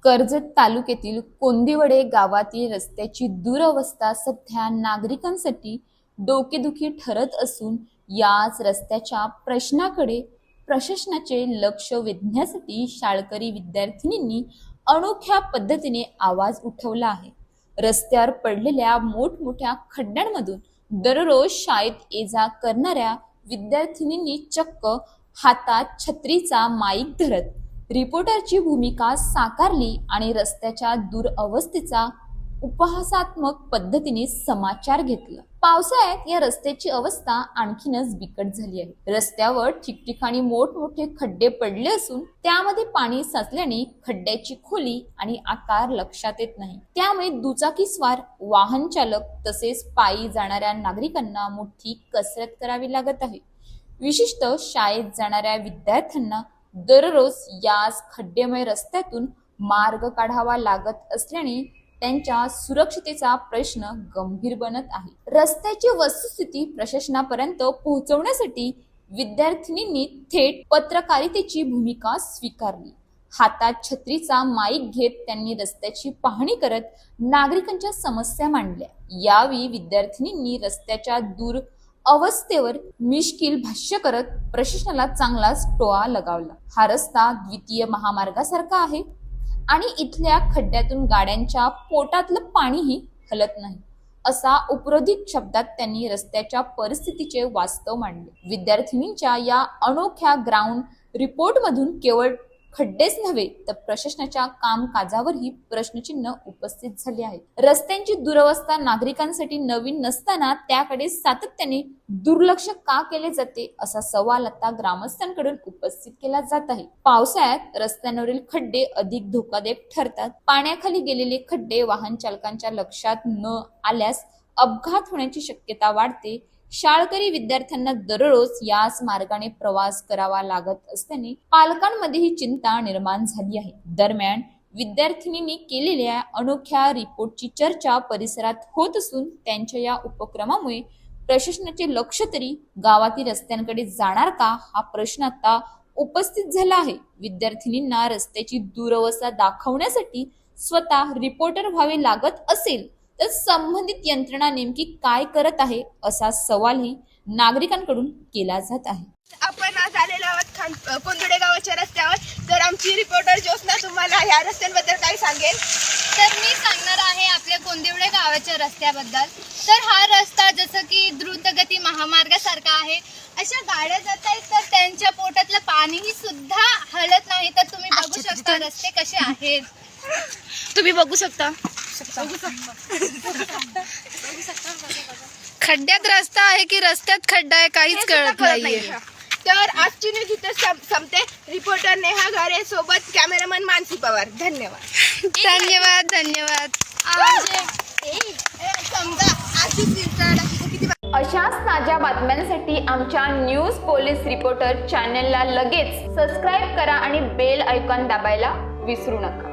कर्जत तालुक्यातील कोंदिवडे गावातील रस्त्याची दुरवस्था सध्या नागरिकांसाठी डोकेदुखी ठरत असून याच रस्त्याच्या प्रश्नाकडे प्रशासनाचे लक्ष वेधण्यासाठी शाळकरी विद्यार्थिनींनी अनोख्या पद्धतीने आवाज उठवला आहे। रस्त्यावर पडलेल्या मोठमोठ्या खड्ड्यांमधून दररोज शाळेत ये-जा करणाऱ्या विद्यार्थिनींनी चक्क हातात छत्रीचा माईक धरत रिपोर्टरची भूमिका साकारली आणि रस्त्याच्या दुरवस्थेचा उपहासात्मक पद्धतीने समाचार घेतला। पावसाळ्यात या रस्त्याची अवस्था आणखीनच बिकट झाली आहे। रस्त्यावर ठिकठिकाणी मोठमोठे खड्डे पडले असून त्यामध्ये पाणी साचल्याने खड्ड्याची खोली आणि आकार लक्षात येत नाही। त्यामुळे दुचाकीस्वार, वाहन चालक तसेच पायी जाणाऱ्या नागरिकांना मोठी कसरत करावी लागत आहे। विशेषतः शाळेत जाणाऱ्या विद्यार्थ्यांना दररोज याच खड्डेमय रस्त्यातून मार्ग काढावा लागत असल्याने त्यांच्या सुरक्षतेचा प्रश्न गंभीर बनत आहे। रस्त्याची वस्तुस्थिती प्रशासनापर्यंत पोहोचवण्यासाठी विद्यार्थिनींनी थेट पत्रकारितेची भूमिका स्वीकारली। हातात छत्रीचा माईक घेत त्यांनी रस्त्याची पाहणी करत नागरिकांच्या समस्या मांडल्या। यावेळी विद्यार्थिनींनी रस्त्याच्या अवस्थेवर मिश्किल भाष्य करत प्रशासनाला चांगलाच टोळा लगावला। हा रस्ता द्वितीय महामार्गासारखा आहे आणि इथल्या खड्ड्यातून गाड्यांच्या पोटातलं पाणीही हलत नाही, असा उपरोधिक शब्दात त्यांनी रस्त्याच्या परिस्थितीचे वास्तव मांडले। विद्यार्थिनींच्या या अनोख्या ग्राउंड रिपोर्टमधून केवळ खड्डेच नव्हे तर प्रशासनाच्या कामकाजावरही प्रश्नचिन्ह उपस्थित झाले आहेत। रस्त्यांची दुरवस्था नागरिकांसाठी नवीन नसताना त्याकडे सातत्याने दुर्लक्ष का केले जाते असा सवाल आता ग्रामस्थांकडून उपस्थित केला जात आहे। पावसाळ्यात रस्त्यांवरील खड्डे अधिक धोकादायक ठरतात। पाण्याखाली गेलेले खड्डे वाहन चालकांच्या लक्षात न आल्यास अपघात होण्याची शक्यता वाढते। शाळकरी विद्यार्थ्यांना दररोज याच मार्गाने प्रवास करावा लागत असल्याने पालकांमध्येही चिंता निर्माण झाली आहे। दरम्यान विद्यार्थिनींनी केलेल्या अनोख्या रिपोर्टची चर्चा परिसरात होत असून त्यांच्या या उपक्रमामुळे प्रशासनाचे लक्ष तरी गावातील रस्त्यांकडे जाणार का हा प्रश्न आता उपस्थित झाला आहे। विद्यार्थिनींना रस्त्याची दुरवस्था दाखवण्यासाठी स्वतः रिपोर्टर व्हावे लागत असेल तर संबंधित यंत्रणा नेमकी काय करत आहे असा सवालही नागरिकांकडून केला जात आहे। आपण आज आलेलो आहोत कोंदिवडे गावाच्या रस्त्यावर। तर आमची रिपोर्टर ज्योत्स्ना तुम्हाला या रस्त्यांबद्दल काय सांगेल? तर मी सांगणार आहे आपल्या कोंदिवडे गावाच्या रस्त्याबद्दल। तर हा रस्ता जसं की द्रुतगती महामार्गासारखा आहे। अशा गाड्या जात आहेत तर त्यांच्या पोटातलं पाणीही सुद्धा हलत नाही। तर तुम्ही बघू शकता रस्ते कसे आहेत। तुम्ही बघू शकता खड्ड्यात रस्ता आहे की रस्त्यात खड्डा आहे काहीच कळत नाहीये। तर आजची न्यूज इथे संपते। रिपोर्टर नेहा घारे सोबत कॅमेरामन मानसी पवार। धन्यवाद धन्यवाद धन्यवाद। अशाच ताज्या बातम्यांसाठी आमच्या न्यूज पोलीस रिपोर्टर चॅनलला लगेच सबस्क्राईब करा आणि बेल आयकॉन दाबायला विसरू नका।